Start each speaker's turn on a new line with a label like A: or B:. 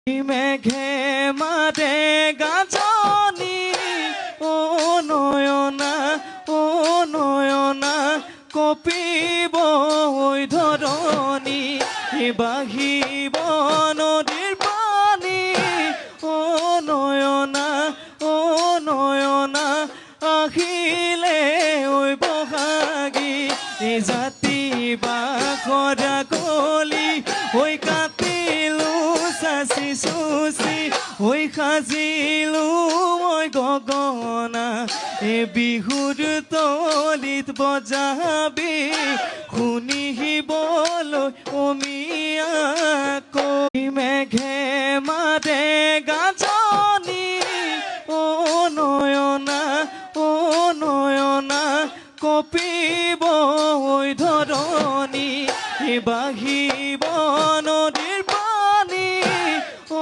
A: মেঘে মারে গাজনি ও নয়না কপিব ওই ধরণী বাহিব নদীর পানি ও নয়না আহিলে ওই বহাগী জাতি বাখরা কলি ওই কাটিলো চাচি চুচি ওই সাজিলো মই গগনা বিহুৰ তলিত বজাবি শুনিবলৈ অমিয়াকৈ মেঘে মাৰে গাজনি ও নয়না কপিব ওই ধৰণী বাহিব নদী